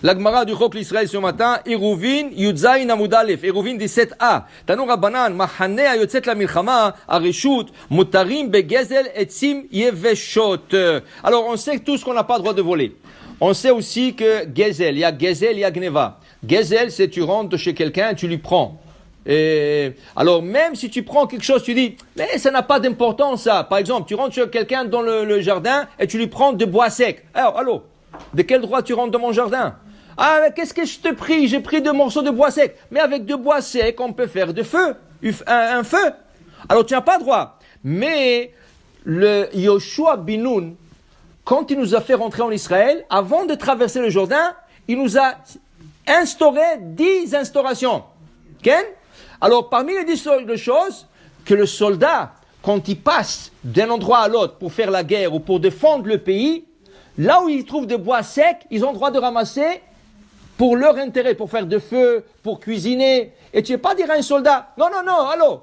L'Agmara du Chok l'Israël ce matin, Iruvin, Yudzaïn Amudalef, Iruvin 17a. Tanu Rabbanan, Mahane Ayotzet la Milchama, Arishut, Mutarim Begezel Etzim Yeveshot. Alors on sait tous qu'on n'a pas le droit de voler. On sait aussi que Gezel, il y a Gezel, il y a Gneva. Gezel, c'est tu rentres chez quelqu'un et tu lui prends. Et alors même si tu prends quelque chose, tu dis, mais ça n'a pas d'importance ça. Par exemple, tu rentres chez quelqu'un dans le jardin et tu lui prends de bois sec. Alors, allô, de quel droit tu rentres dans mon jardin? Ah, mais qu'est-ce que je te prie? J'ai pris 2 morceaux de bois sec. Mais avec 2 bois secs, on peut faire de feu, un feu. Alors tu n'as pas droit. Mais le Yoshua bin Nun, quand il nous a fait rentrer en Israël, avant de traverser le Jourdain, il nous a instauré 10 instaurations. Ken? Alors, parmi les 10 choses, que le soldat, quand il passe d'un endroit à l'autre pour faire la guerre ou pour défendre le pays, là où ils trouvent des bois secs, ils ont le droit de ramasser pour leur intérêt, pour faire de feu, pour cuisiner. Et tu ne vas pas dire à un soldat, non, allô,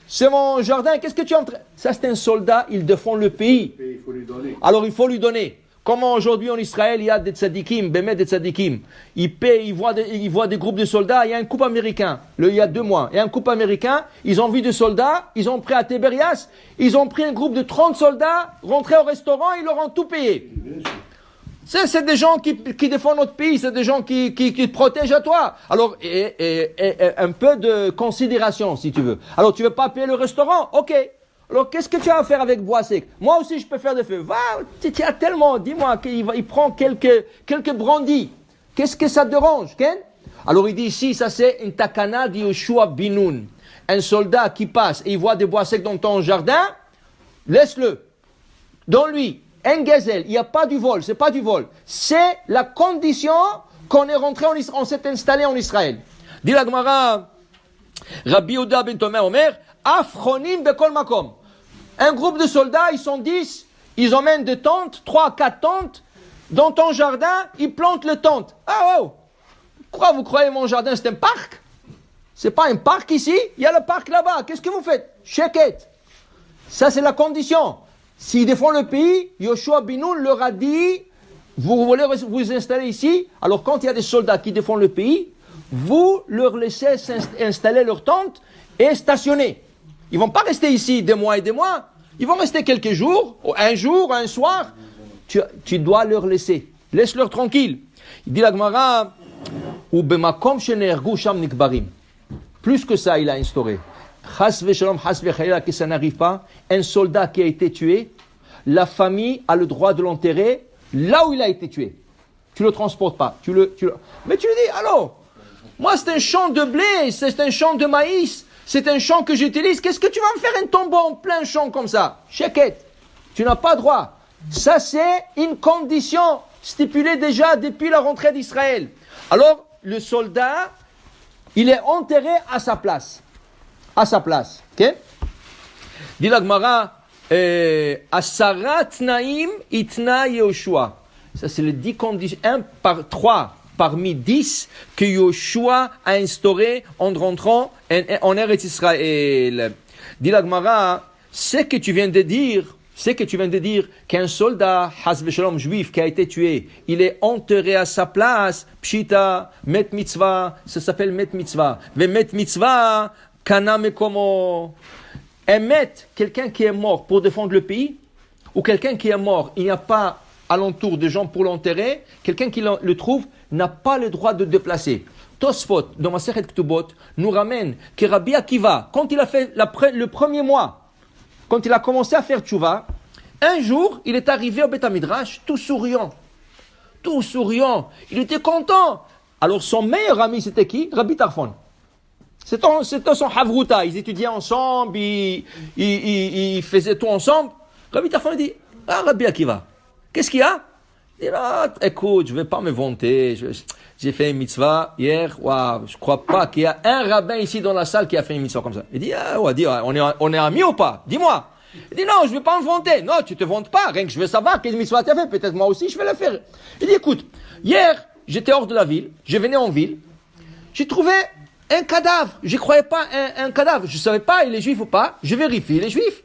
c'est mon jardin, qu'est-ce que tu es en train... Ça, c'est un soldat, il défend le pays. Il faut lui donner. Alors, il faut lui donner. Comment aujourd'hui en Israël, il y a des tzadikim, Bémet des tzadikim. Ils paient, ils voient des groupes de soldats. Il y a un couple américain, il y a 2 mois. Il y a un couple américain, ils ont vu des soldats, ils ont pris à Tibérias, ils ont pris un groupe de 30 soldats, rentrés au restaurant, ils leur ont tout payé. C'est des gens qui défendent notre pays, c'est des gens qui te protègent à toi. Alors, un peu de considération, si tu veux. Alors, tu veux pas payer le restaurant? Ok. Alors, qu'est-ce que tu as à faire avec bois sec? Moi aussi, je peux faire des feux. Va, tu as tellement, dis-moi, qu'il prend quelques brandis. Qu'est-ce que ça te dérange, Ken? Alors, il dit ici, ça c'est une takana de Yoshua bin Nun. Un soldat qui passe et il voit des bois secs dans ton jardin, laisse-le. Donne-lui un gazelle. Il n'y a pas du vol, c'est pas du vol. C'est la condition qu'on est rentré en Israël, on s'est installé en Israël. Dit la Gemara, Rabbi Yehuda ben Tomer Omer, Afronim bekol makom. Un groupe de soldats, ils sont 10, ils emmènent des tentes, 3, 4 tentes, dans ton jardin, ils plantent le tente. Ah oh, quoi, vous croyez mon jardin c'est un parc? C'est pas un parc ici, il y a le parc là-bas, qu'est-ce que vous faites? Checkette. Ça c'est la condition. S'ils défendent le pays, Yoshua bin Nun leur a dit, vous voulez vous installer ici, alors quand il y a des soldats qui défendent le pays, vous leur laissez installer leur tente et stationner. Ils ne vont pas rester ici des mois et des mois. Ils vont rester quelques jours, un soir. Tu dois leur laisser. Laisse-leur tranquille. Il dit la Gemara, ou bemakom shenergu sham nikbarim. Plus que ça, il a instauré. Chas v'shalom, chas v'chayla, que ça n'arrive pas. Un soldat qui a été tué, la famille a le droit de l'enterrer là où il a été tué. Tu le transportes pas. Mais tu lui dis, allô, moi c'est un champ de blé, c'est un champ de maïs. C'est un champ que j'utilise. Qu'est-ce que tu vas me faire un tombeau en plein champ comme ça? Checkette. Tu n'as pas droit. Ça, c'est une condition stipulée déjà depuis la rentrée d'Israël. Alors, le soldat, il est enterré à sa place. À sa place. Ok? Dit la Gemara, Asarat Naim Itna Yehoshua. Ça, c'est les 10 conditions. 1 par 3. Parmi 10 que Yoshua a instauré en rentrant en Eretz Israël. Dit la Gemara, c'est que tu viens de dire qu'un soldat, Has v'Shalom, juif, qui a été tué, il est enterré à sa place, Pshita, Met Mitzvah, ça s'appelle Met Mitzvah. Ve Met Mitzvah, Kana Mekomo. Un Met, quelqu'un qui est mort pour défendre le pays, ou quelqu'un qui est mort, il n'y a pas alentour de gens pour l'enterrer, quelqu'un qui le trouve n'a pas le droit de déplacer. Tosfot, dans Masechet Ketubot, nous ramène que Rabbi Akiva, quand il a fait le premier mois, quand il a commencé à faire tchouva, un jour, il est arrivé au Beth Midrash, tout souriant. Il était content. Alors son meilleur ami, c'était qui? Rabbi Tarfon. C'était son havruta. Ils étudiaient ensemble, ils faisaient tout ensemble. Rabbi Tarfon dit, Rabbi Akiva, qu'est-ce qu'il y a? Il dit, écoute, je ne vais pas me vanter. J'ai fait une mitzvah hier. Waouh, je ne crois pas qu'il y a un rabbin ici dans la salle qui a fait une mitzvah comme ça. Il dit, on est amis ou pas? Dis-moi. Il dit, non, je ne vais pas me vanter. Non, tu ne te vantes pas. Rien que je veux savoir quelle mitzvah tu as fait. Peut-être moi aussi, je vais la faire. Il dit, écoute, hier, j'étais hors de la ville. Je venais en ville. J'ai trouvé un cadavre. Je ne croyais pas un cadavre. Je ne savais pas, il est juif ou pas. Je vérifie, il est juif.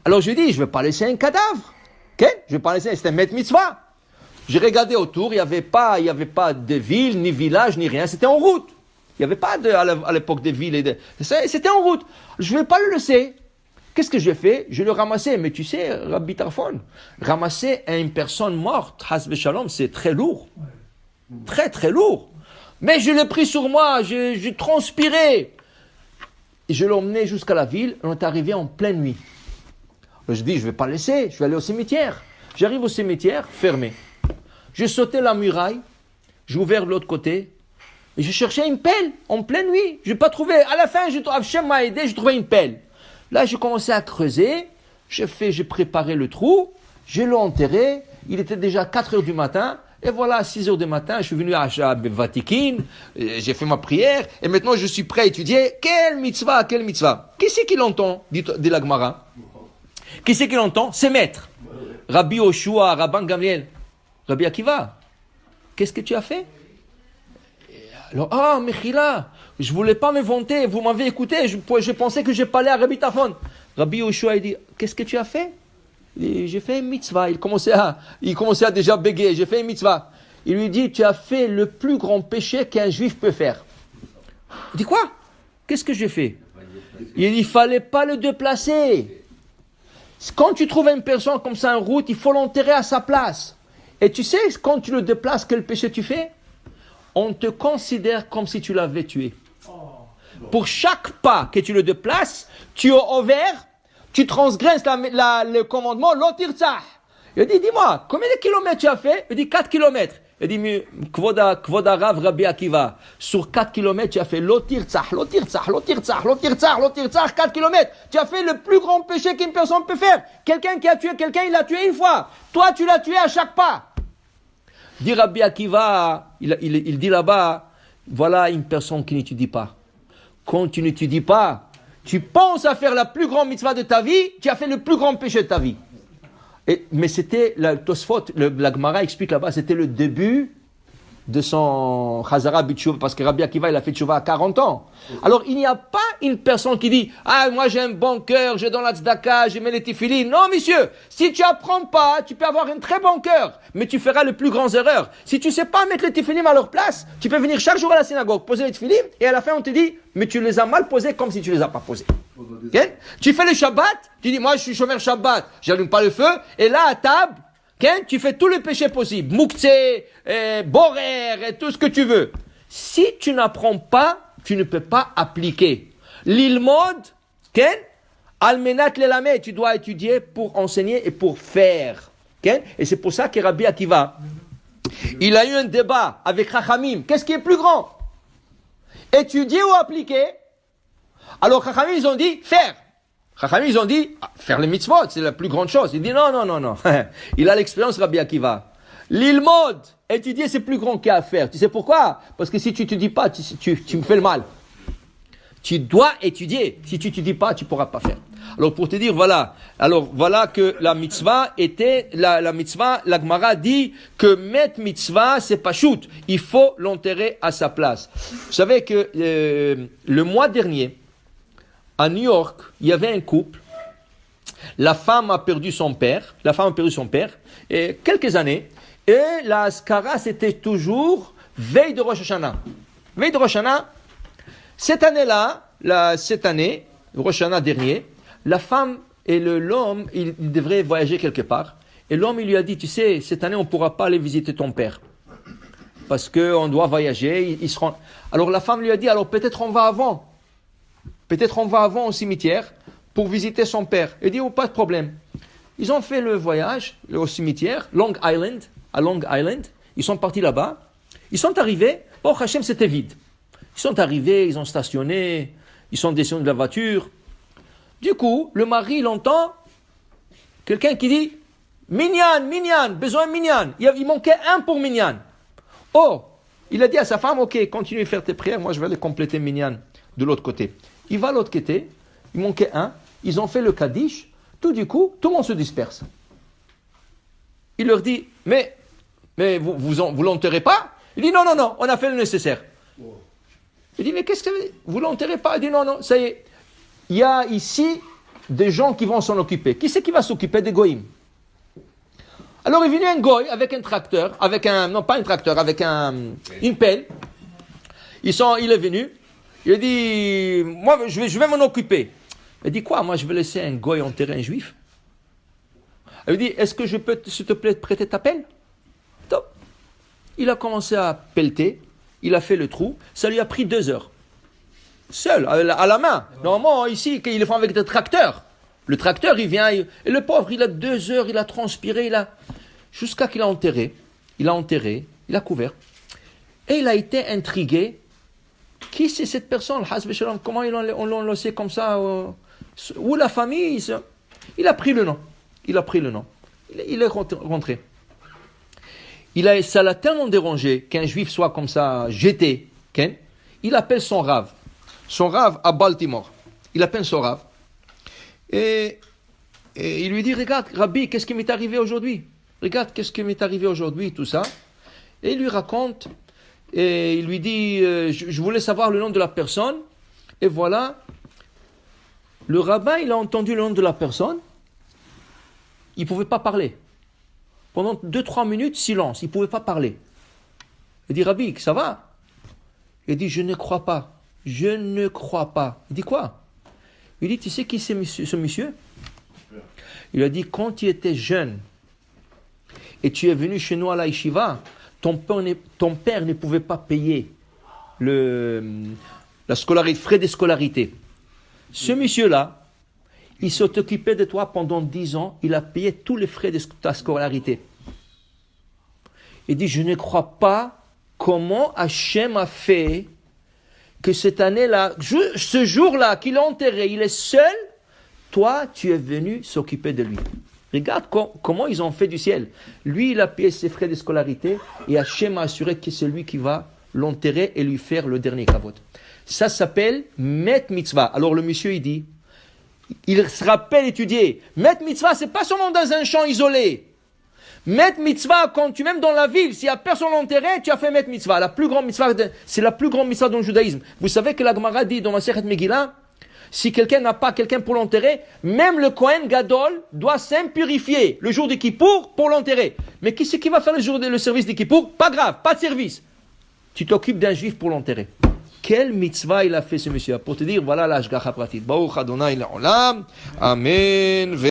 Alors je lui dis, je ne vais pas laisser un cadavre. Ok? Je ne vais pas laisser, c'est un met mitzvah. J'ai regardé autour, il n'y avait pas de ville, ni village, ni rien. C'était en route. Il n'y avait pas à l'époque de villes. C'était en route. Je ne vais pas le laisser. Qu'est-ce que j'ai fait? Je le ramassais. Mais tu sais, Rabbi Tarfon, ramasser une personne morte, Hasbe Shalom, c'est très lourd. Très, très lourd. Mais je l'ai pris sur moi, j'ai transpiré. Et je l'ai emmené jusqu'à la ville. On est arrivé en pleine nuit. Je dis, je ne vais pas laisser, je vais aller au cimetière. J'arrive au cimetière, fermé. J'ai sauté la muraille, j'ai ouvert de l'autre côté, et je cherchais une pelle en pleine nuit. Je n'ai pas trouvé. À la fin, Hachem m'a aidé, j'ai trouvé une pelle. Là, j'ai commencé à creuser, j'ai préparé le trou, je l'ai enterré. Il était déjà 4 heures du matin, et voilà, à 6 heures du matin, je suis venu à Vatikin, j'ai fait ma prière, et maintenant je suis prêt à étudier. Quelle mitzvah? Qui c'est qui l'entend, dit la Gemara? Qui c'est qui l'entend? Ses maîtres. Rabbi Yoshua, Rabban Gamliel, Rabbi Akiva. Qu'est-ce que tu as fait? Alors, Mechila, je ne voulais pas me vanter, vous m'avez écouté, je pensais que j'ai parlé à Rabbi Tarfon. Rabbi Yoshua, il dit, qu'est-ce que tu as fait? J'ai fait une mitzvah. Il commençait à déjà bégayer, j'ai fait une mitzvah. Il lui dit, tu as fait le plus grand péché qu'un juif peut faire. Il dit, quoi? Qu'est-ce que j'ai fait? Il dit, il ne fallait pas le déplacer. Quand tu trouves une personne comme ça en route, il faut l'enterrer à sa place. Et tu sais, quand tu le déplaces, quel péché tu fais? On te considère comme si tu l'avais tué. Pour chaque pas que tu le déplaces, tu es ouvert, tu transgresses le commandement, l'otirtzah. Il dit, dis-moi, combien de kilomètres tu as fait? Il dit, 4 kilomètres. Il dit, Kvoda Rav Rabbi Akiva, sur 4 kilomètres, tu as fait l'otirtzah, 4 kilomètres. Tu as fait le plus grand péché qu'une personne peut faire. Quelqu'un qui a tué quelqu'un, il l'a tué une fois. Toi, tu l'as tué à chaque pas. Dit Rabbi Akiva, il dit là-bas, voilà une personne qui n'étudie pas. Quand tu n'étudies pas, tu penses à faire la plus grande mitzvah de ta vie, tu as fait le plus grand péché de ta vie. Mais c'était, Tosfot, la Gemara explique là-bas, c'était le début de son Chazara B'Tshuva, parce que Rabbi Akiva, il a fait Tshuva à 40 ans. Alors, il n'y a pas une personne qui dit, moi j'ai un bon cœur, je donne la tzedaka, je mets les tefilines. Non, monsieur, si tu apprends pas, tu peux avoir un très bon cœur, mais tu feras les plus grandes erreurs. Si tu sais pas mettre les tefilines à leur place, tu peux venir chaque jour à la synagogue, poser les tefilines, et à la fin, on te dit, mais tu les as mal posés comme si tu les as pas posés. Okay? Tu fais le Shabbat, tu dis, moi je suis chômeur Shabbat, j'allume pas le feu, et là, à table, tu fais tous les péchés possibles, Moukse, Borer, et tout ce que tu veux. Si tu n'apprends pas, tu ne peux pas appliquer. L'ilmod, almenat lelamed, tu dois étudier pour enseigner et pour faire. Et c'est pour ça que Rabbi Akiva, il a eu un débat avec Chachamim. Qu'est-ce qui est plus grand? Étudier ou appliquer? Alors Chachamim, ils ont dit faire. Chachamim, ils ont dit, faire les mitzvot, c'est la plus grande chose. Il dit, non. Il a l'expérience, Rabbi Akiva. L'ilmod, étudier, c'est plus grand qu'à faire. Tu sais pourquoi? Parce que si tu ne te dis pas, tu me fais le mal. Tu dois étudier. Si tu ne te dis pas, tu ne pourras pas faire. Alors, pour te dire, voilà. Alors, voilà que la mitzvah était, la mitzvah, la Gemara dit que mettre mitzvah, c'est pas shoot. Il faut l'enterrer à sa place. Vous savez que, le mois dernier, à New York, il y avait un couple. La femme a perdu son père. Et quelques années. Et la Askara, c'était toujours veille de Rosh Hashanah. Veille de Rosh Hashanah. Cette année, Rosh Hashanah dernier, la femme et l'homme, ils devraient voyager quelque part. Et l'homme, il lui a dit, tu sais, cette année, on ne pourra pas aller visiter ton père. Parce qu'on doit voyager. Alors la femme lui a dit, alors peut-être on va avant. Peut-être on va avant au cimetière pour visiter son père. Il dit, pas de problème. Ils ont fait le voyage au cimetière, à Long Island. Ils sont partis là-bas. Ils sont arrivés. Hachem, c'était vide. Ils sont arrivés, ils ont stationné, ils sont descendus de la voiture. Du coup, le mari, il entend quelqu'un qui dit Minyan, besoin de Minyan. Il manquait un pour Minyan. Il a dit à sa femme, ok, continue à faire tes prières, moi je vais aller compléter Minyan de l'autre côté. Il va de l'autre côté, il manquait un, ils ont fait le Kaddish, tout du coup, tout le monde se disperse. Il leur dit, mais vous l'enterrez pas? Il dit, non, on a fait le nécessaire. Il dit, mais qu'est-ce que vous l'enterrez pas? Il dit, non, ça y est. Il y a ici des gens qui vont s'en occuper. Qui c'est qui va s'occuper des goïms? Alors est venu un goy avec un tracteur, non pas un tracteur, avec une pelle. Il est venu, il a dit, moi je vais m'en occuper. Il a dit quoi? Moi je vais laisser un goy enterrer un juif? Il a dit, est-ce que je peux s'il te plaît prêter ta pelle? Top. Il a commencé à pelleter, il a fait le trou, ça lui a pris 2 heures. Seul, à la main. Normalement ici, ils le font avec des tracteurs. Le tracteur, il vient, et le pauvre, il a 2 heures, il a transpiré, jusqu'à qu'il a enterré, il a couvert. Et il a été intrigué. Qui c'est cette personne, comment on l'a laissé comme ça? Où la famille? Il a pris le nom. Il est rentré. Ça l'a tellement dérangé qu'un juif soit comme ça jeté. Il appelle son rave. Son rave à Baltimore. Il appelle son rave. Et il lui dit, regarde, Rabbi, qu'est-ce qui m'est arrivé aujourd'hui? Regarde, qu'est-ce qui m'est arrivé aujourd'hui, tout ça. Et il lui raconte, et il lui dit, je voulais savoir le nom de la personne. Et voilà, le rabbin, il a entendu le nom de la personne. Il ne pouvait pas parler. Pendant 2-3 minutes, silence, il ne pouvait pas parler. Il dit, Rabbi, ça va? Il dit, je ne crois pas. Il dit, quoi? Il dit, tu sais qui c'est ce monsieur? Il a dit, quand tu étais jeune et tu es venu chez nous à la yeshiva, ton père ne pouvait pas payer frais de scolarité. Ce monsieur-là, il s'est occupé de toi pendant 10 ans, il a payé tous les frais de ta scolarité. Il dit, je ne crois pas comment Hachem a fait que cette année-là, ce jour-là qu'il a enterré, il est seul, toi, tu es venu s'occuper de lui. Regarde comment ils ont fait du ciel. Lui, il a payé ses frais de scolarité et Hachem a assuré que c'est lui qui va l'enterrer et lui faire le dernier kavod. Ça s'appelle Met Mitzvah. Alors le monsieur, il se rappelle étudier. Met Mitzvah, c'est pas seulement dans un champ isolé. Met Mitzvah, quand tu même dans la ville, s'il n'y a personne enterré, tu as fait Met Mitzvah. La plus grande mitzvah, c'est la plus grande mitzvah dans le judaïsme. Vous savez que la Gemara dit dans Masechet Megillah, si quelqu'un n'a pas quelqu'un pour l'enterrer, même le Kohen Gadol doit s'impurifier le jour de Kippour pour l'enterrer. Mais qui c'est qui va faire le service de Kippour? Pas grave, pas de service. Tu t'occupes d'un juif pour l'enterrer. Quelle mitzvah il a fait ce monsieur? Pour te dire, voilà l'ashgacha pratit. Baruch Adonai le'olam. Amen.